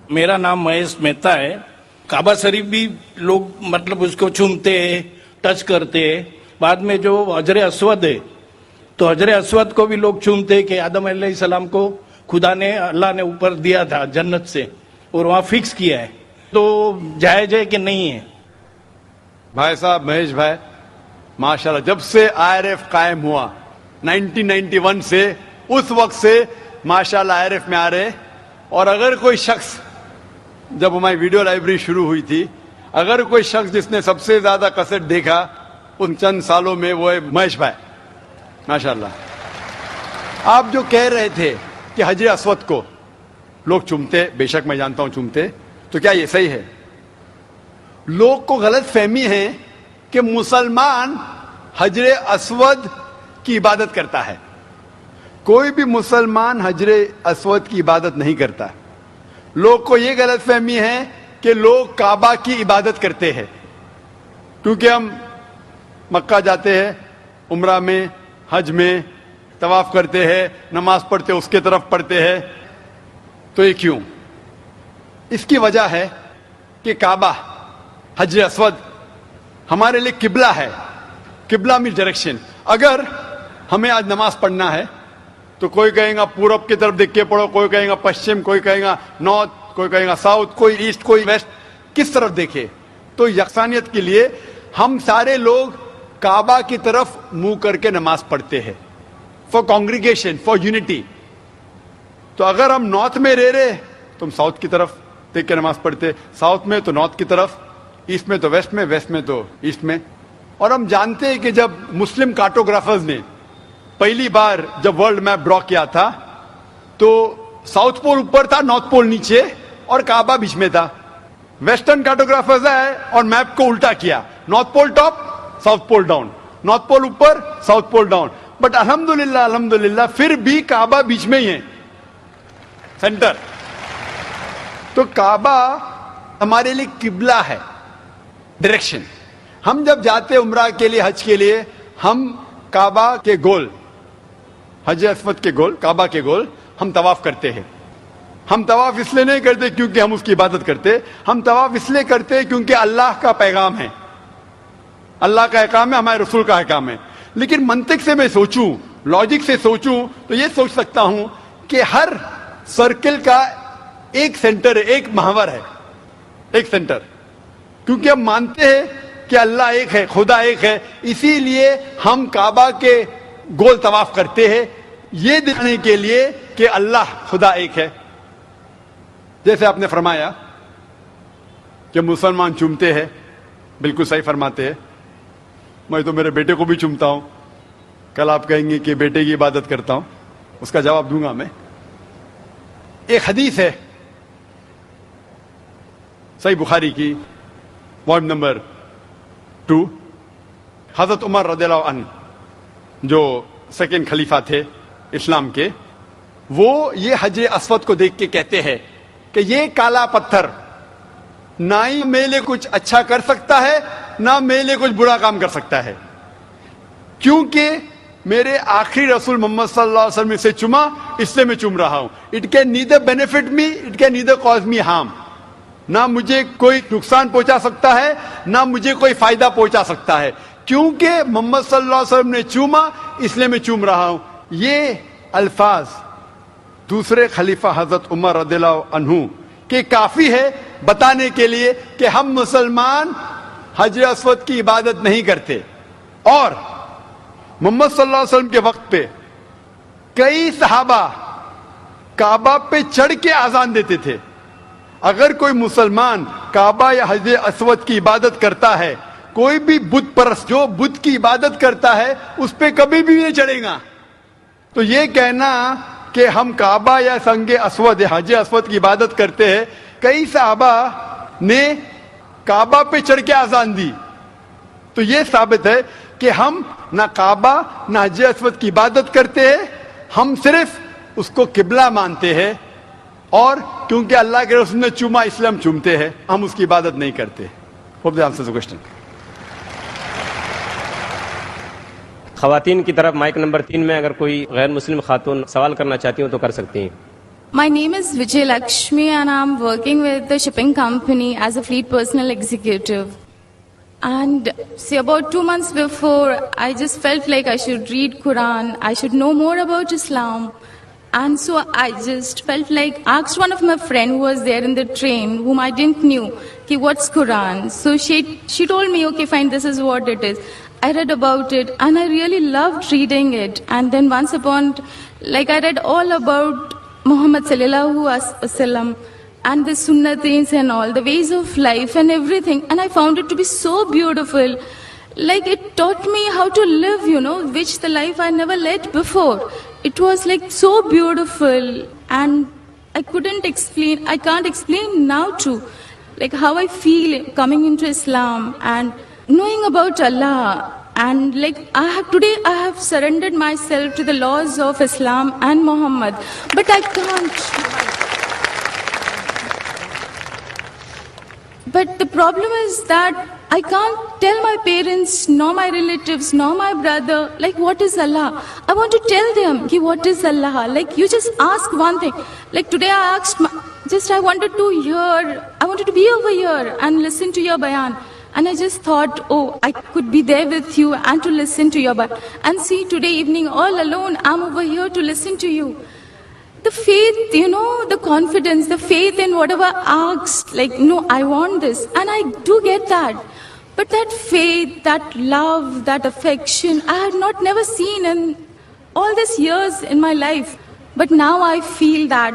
मेरा नाम महेश मेहता है। काबा शरीफ भी लोग मतलब उसको चूमते हैं, टच करते हैं। बाद में जो हजर अस्वद है, तो हजर अस्वद को भी लोग चूमते हैं कि आदम अलैहिस्सलाम को खुदा ने, अल्लाह ने ऊपर दिया था जन्नत से और वहाँ फिक्स किया है, तो जायज है कि नहीं है? भाई साहब महेश भाई, माशाल्लाह, जब से आईआरएफ कायम हुआ 1991 से, उस वक्त से माशाल्लाह आईआरएफ में आ रहे। और अगर कोई शख्स, जब हमारी वीडियो लाइब्रेरी शुरू हुई थी, अगर कोई शख्स जिसने सबसे ज्यादा कसट देखा उन चंद सालों में, वो है महेश भाई, माशाल्लाह। आप जो कह रहे थे कि हजर अस्वद को लोग चूमते, बेशक मैं जानता हूं चूमते, तो क्या ये सही है? लोग को गलत फहमी है कि मुसलमान हजर अस्वद की इबादत करता है। कोई भी मुसलमान हजर अस्वद की इबादत नहीं करता। लोग को यह गलत फहमी है कि लोग काबा की इबादत करते हैं, क्योंकि हम मक्का जाते हैं, उम्रा में, हज में तवाफ करते हैं, नमाज पढ़ते हैं, उसके तरफ पढ़ते हैं। तो ये क्यों? इसकी वजह है कि काबा, हजर अस्वद हमारे लिए किबला है। किबला मीन्स डायरेक्शन। अगर हमें आज नमाज पढ़ना है तो कोई कहेगा पूरब की तरफ देख के पढ़ो, कोई कहेगा पश्चिम, कोई कहेगा नॉर्थ, कोई कहेगा साउथ, कोई ईस्ट, कोई वेस्ट, किस तरफ देखे? तो यकसानियत के लिए हम सारे लोग काबा की तरफ मुंह करके नमाज पढ़ते हैं, फॉर कॉन्ग्रीगेशन, फॉर यूनिटी। तो अगर हम नॉर्थ में रह रहे तो हम साउथ की तरफ देख के नमाज पढ़ते, साउथ में तो नॉर्थ की तरफ, ईस्ट में तो वेस्ट में, वेस्ट में तो ईस्ट में। और हम जानते हैं कि जब मुस्लिम कार्टोग्राफर्स ने पहली बार जब वर्ल्ड मैप ड्रॉ किया था, तो साउथ पोल ऊपर था, नॉर्थ पोल नीचे, और काबा बीच में था। वेस्टर्न कार्टोग्राफर्स आए और मैप को उल्टा किया, north pole top, south pole down, north pole ऊपर, साउथ पोल डाउन। बट अल्हम्दुलिल्लाह, अल्हम्दुलिल्लाह फिर भी काबा बीच में ही है, सेंटर। तो काबा हमारे लिए किबला है, डायरेक्शन। हम जब जाते उम्रा के लिए, हज के लिए, हम काबा के गोल, हज अस्वद के गोल, काबा के गोल हम तवाफ करते हैं। हम तवाफ इसलिए नहीं करते क्योंकि हम उसकी इबादत करते, हम तवाफ इसलिए करते हैं क्योंकि अल्लाह का पैगाम है, अल्लाह का अहकाम है, हमारे रसूल का अहकाम है। लेकिन मंतिक से मैं सोचूं, लॉजिक से सोचूं, तो ये सोच सकता हूं कि हर सर्किल का एक सेंटर है, एक महवर है, एक सेंटर। क्योंकि हम मानते हैं कि अल्लाह एक है, खुदा एक है, इसीलिए हम काबा के गोल तवाफ करते हैं, ये दिखाने के लिए कि अल्लाह खुदा एक है। जैसे आपने फरमाया कि मुसलमान चूमते हैं, बिल्कुल सही फरमाते हैं। मैं तो मेरे बेटे को भी चूमता हूं। कल आप कहेंगे कि बेटे की इबादत करता हूं, उसका जवाब दूंगा मैं। एक हदीस है सही बुखारी की, वॉल्यूम नंबर 2, हजरत उमर रज़ियल्लाहु अन्हु जो सेकंड खलीफा थे इस्लाम के, वो ये हजर अस्वद को देख के कहते हैं कि ये काला पत्थर ना ही मेरे लिए कुछ अच्छा कर सकता है, ना मेरे लिए कुछ बुरा काम कर सकता है, क्योंकि मेरे आखिरी रसूल मोहम्मद सल्लल्लाहु अलैहि वसल्लम से चुमा, इसलिए मैं चुम रहा हूं। It can neither benefit me, it can neither cause me harm. ना मुझे कोई नुकसान पहुंचा सकता है, ना मुझे कोई फायदा पहुंचा सकता है, क्योंकि मोहम्मद सल्लल्लाहु अलैहि वसल्लम ने चूमा, इसलिए मैं चूम रहा हूं। ये अल्फाज दूसरे खलीफा हजरत उमर रज़ियल्लाहु अन्हु के काफी है बताने के लिए कि हम मुसलमान हजर अस्वद की इबादत नहीं करते। और मोहम्मद सल्लल्लाहु अलैहि वसल्लम के वक्त पे कई सहाबा काबा पे चढ़ के आजान देते थे। अगर कोई मुसलमान काबा या हजर अस्वद की इबादत करता है, कोई भी बुत परस्त जो बुत की इबादत करता है, उस पे कभी भी नहीं चढ़ेगा। तो ये कहना कि हम काबा या संगे अस्वद या हजर अस्वद की इबादत करते हैं, कई सहाबा ने काबा पे चढ़ के आजान दी, तो ये साबित है कि हम ना काबा ना हजर अस्वद की इबादत करते हैं, हम सिर्फ उसको किबला मानते हैं। और क्योंकि अल्लाह के रसूल ने चूमा, इसलिए हम चूमते हैं, हम उसकी इबादत नहीं करते। Hope the answers the question. खवातीन की तरफ माइक नंबर 3 में अगर कोई गैर मुस्लिम खातून सवाल करना चाहती हूँ तो कर सकती हैं। My name is Vijay Lakshmi and I'm working with the shipping company as a fleet personal executive. And see, about 2 months before, I just felt like I should read Quran, I should know more about Islam. And so I just felt like, asked one of my friend who was there in the train, whom I didn't knew, okay, what's Quran? So she told me, okay, fine, this is what it is. I read about it and I really loved reading it. And then once upon, like I read all about Muhammad sallallahu alaihi wasallam and the sunnatis and all, the ways of life and everything. And I found it to be so beautiful. Like it taught me how to live, which the life I never led before. It was like so beautiful and I can't explain now too, like how I feel coming into Islam and knowing about Allah. And like today I have surrendered myself to the laws of Islam and Muhammad, but I can't. But the problem is that I can't tell my parents, nor my relatives, nor my brother, like what is Allah. I want to tell them, ki, what is Allah? Like you just ask one thing. Like today I asked, I wanted to be over here and listen to your bayan. And I just thought, oh, I could be there with you and to listen to your bayan. And see, today evening all alone, I'm over here to listen to you. The faith, the confidence, the faith in whatever I asked, like, no, I want this. And I do get that. But that faith, that love, that affection, I had never seen in all these years in my life. But now I feel that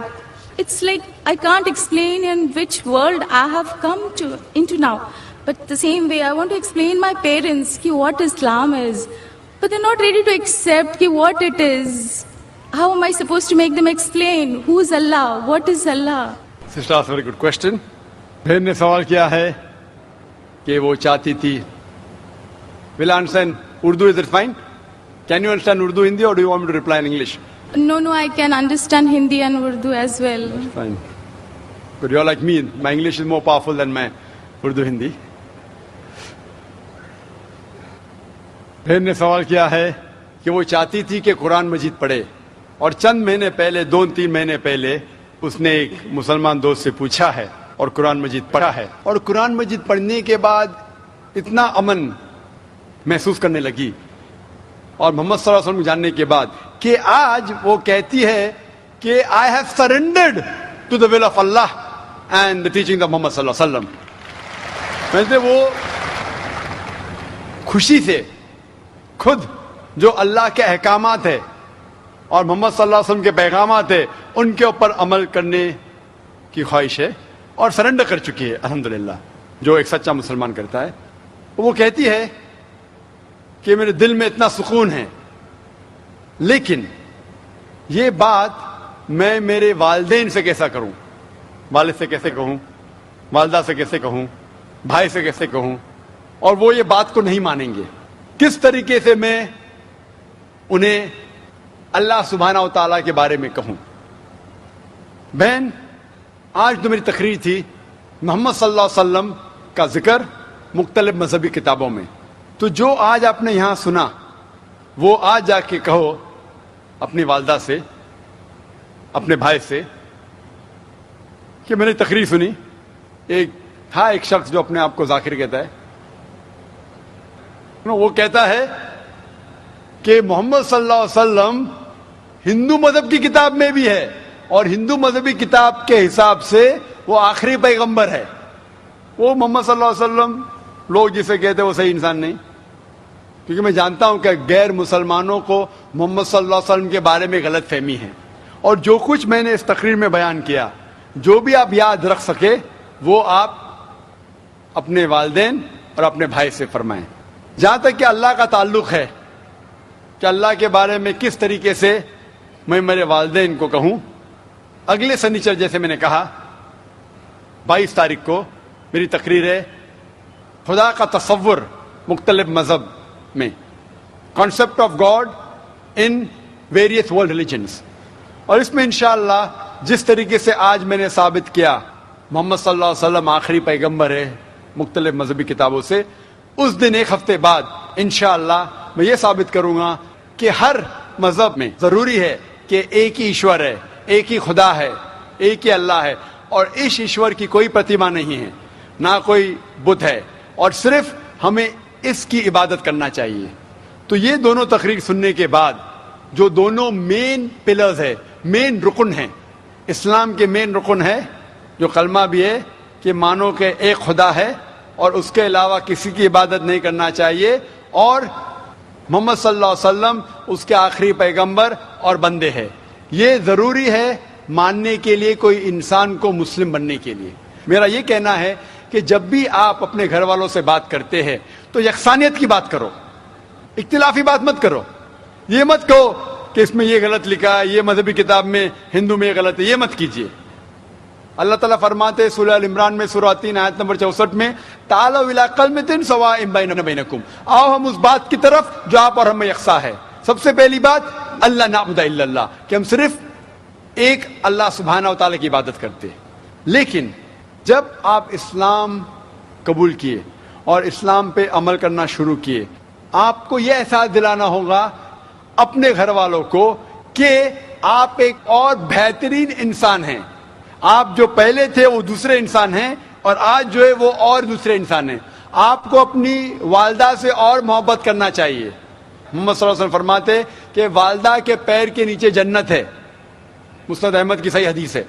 it's like I can't explain in which world I have come into now. But the same way, I want to explain my parents ki what Islam is. But they're not ready to accept ki what it is. How am I supposed to make them explain? Who is Allah? What is Allah? Sister asked a very good question. बहन ने सवाल किया है कि वो चाहती थी. Will I understand Urdu? Is it fine? Can you understand Urdu, Hindi, or do you want me to reply in English? No, I can understand Hindi and Urdu as well. Fine. But you're like me. My English is more powerful than my Urdu, Hindi. बहन ने सवाल किया है कि वो चाहती थी कि कुरान मजीद पढ़े और चंद महीने पहले 2-3 महीने पहले उसने एक मुसलमान दोस्त से पूछा है और कुरान मजीद पढ़ा है और कुरान मजीद पढ़ने के बाद इतना अमन महसूस करने लगी और मोहम्मद सल्लल्लाहु अलैहि वसल्लम जानने के बाद कि आज वो कहती है कि I have surrendered to the will of Allah and the teaching of Muhammad सल्लल्लाहु अलैहि वसल्लम. वैसे वो खुशी से खुद जो अल्लाह के अहकामात है और मोहम्मद सल्लल्लाहु अलैहि वसल्लम के पैगामात है उनके ऊपर अमल करने की ख्वाहिश है और सरेंडर कर चुकी है अल्हम्दुलिल्लाह, जो एक सच्चा मुसलमान करता है. वो कहती है कि मेरे दिल में इतना सुकून है, लेकिन ये बात मैं मेरे वालिदैन से कैसा करूं, वालिद से कैसे कहूं, वालदा से कैसे कहूं, भाई से कैसे कहूं, और वो ये बात को नहीं मानेंगे. किस तरीके से मैं उन्हें अल्लाह सुब्हानहू व तआला के बारे में कहूं. बहन, आज जो मेरी तकरीर थी मोहम्मद सल्लल्लाहु अलैहि वसल्लम का जिक्र मुख्तलिफ मजहबी किताबों में, तो जो आज आपने यहाँ सुना वो आज जाके कहो अपनी वालदा से, अपने भाई से कि मैंने तकरीर सुनी. एक शख्स जो अपने आप को जाकिर कहता है, वो कहता है कि मोहम्मद सल्लल्लाहु अलैहि वसल्लम हिंदू मजहब की किताब में भी है और हिंदू मजहबी किताब के हिसाब से वो आखिरी पैगंबर है. वो मोहम्मद सल्लल्लाहु अलैहि वसल्लम लोग जिसे कहते हैं वो सही इंसान नहीं, क्योंकि मैं जानता हूं कि गैर मुसलमानों को मोहम्मद सल्लल्लाहु अलैहि वसल्लम के बारे में गलत फहमी है. और जो कुछ मैंने इस तकरीर में बयान किया, जो भी आप याद रख सके वो आप अपने वालिदैन और अपने भाई से फरमाएं. जहां तक कि अल्लाह का ताल्लुक है कि अल्लाह के बारे में किस तरीके से मैं मेरे वालिदैन को कहूं, अगले शनिचर जैसे मैंने कहा 22 तारीख को मेरी तकरीर है खुदा का तसव्वुर मुख्तलिफ मजहब में, concept of God in various world religions. और इसमें इंशाअल्लाह जिस तरीके से आज मैंने साबित किया मोहम्मद सल्लल्लाहु अलैहि वसल्लम आखिरी पैगंबर है मुख्तलिफ मजहबी किताबों से, उस दिन एक हफ्ते बाद इंशाअल्लाह मैं ये साबित करूंगा कि हर मजहब में जरूरी है कि एक ही ईश्वर है, एक ही खुदा है, ایک ہی اللہ ہے اور اس ایشور کی کوئی پرتیما نہیں ہے, نہ کوئی بت ہے, اور صرف ہمیں اس کی عبادت کرنا چاہیے. تو یہ دونوں تقریر سننے کے بعد جو دونوں مین پلرز ہے, مین رکن ہیں, اسلام کے مین رکن ہے, جو کلمہ بھی ہے کہ مانو کہ ایک خدا ہے اور اس کے علاوہ کسی کی عبادت نہیں کرنا چاہیے, اور محمد صلی اللہ علیہ وسلم اس کے آخری پیغمبر اور بندے ہیں. یہ ضروری ہے ماننے کے لیے کوئی انسان کو مسلم بننے کے لیے. میرا یہ کہنا ہے کہ جب بھی آپ اپنے گھر والوں سے بات کرتے ہیں تو یکسانیت کی بات کرو, اختلافی بات مت کرو. یہ مت کہو کہ اس میں یہ غلط لکھا ہے, یہ مذہبی کتاب میں ہندو میں یہ غلط ہے, یہ مت کیجیے. اللہ تعالیٰ فرماتے ہیں سورہ ال عمران میں سورہ 3 آیت نمبر 64 میں, تعالوا الی کلمۃ سواء بیننا بینکم, آؤ ہم اس بات کی طرف جو آپ اور ہم میں یکساں ہے. سب سے پہلی بات اللہ نعبد الا اللہ, کہ ہم صرف ایک اللہ سبحانہ و تعالیٰ کی عبادت کرتے ہیں. لیکن جب آپ اسلام قبول کیے اور اسلام پہ عمل کرنا شروع کیے, آپ کو یہ احساس دلانا ہوگا اپنے گھر والوں کو کہ آپ ایک اور بہترین انسان ہیں. آپ جو پہلے تھے وہ دوسرے انسان ہیں, اور آج جو ہے وہ اور دوسرے انسان ہیں. آپ کو اپنی والدہ سے اور محبت کرنا چاہیے. محمد صلی اللہ علیہ وسلم فرماتے کہ والدہ کے پیر کے نیچے جنت ہے, مسند احمد کی صحیح حدیث ہے.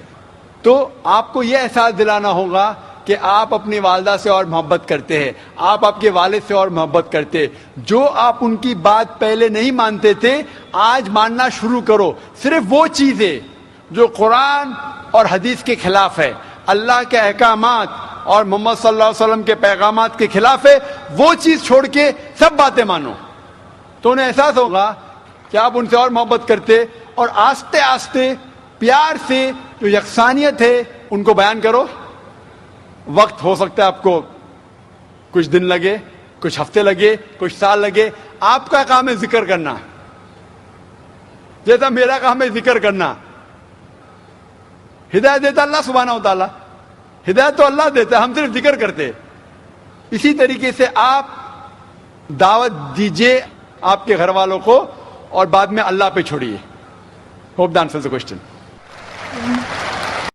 تو آپ کو یہ احساس دلانا ہوگا کہ آپ اپنی والدہ سے اور محبت کرتے ہیں, آپ کے والد سے اور محبت کرتے ہیں. جو آپ ان کی بات پہلے نہیں مانتے تھے آج ماننا شروع کرو. صرف وہ چیزیں جو قرآن اور حدیث کے خلاف ہے, اللہ کے احکامات اور محمد صلی اللہ علیہ وسلم کے پیغامات کے خلاف ہے, وہ چیز چھوڑ کے سب باتیں مانو. تو انہیں احساس ہوگا کہ آپ ان سے اور محبت کرتے, اور آہستہ آہستہ پیار سے جو یکسانیت ہے ان کو بیان کرو. وقت ہو سکتا ہے آپ کو کچھ دن لگے, کچھ ہفتے لگے, کچھ سال لگے. آپ کا کام ہے ذکر کرنا, جیسا میرا کام ہے ذکر کرنا. ہدایت دیتا اللہ سبحانہ و تعالیٰ, ہدایت تو اللہ دیتا ہے, ہم صرف ذکر کرتے. اسی طریقے سے آپ دعوت دیجئے آپ کے گھر والوں کو, اور بعد میں اللہ پہ چھوڑیے. Hope the answers the question.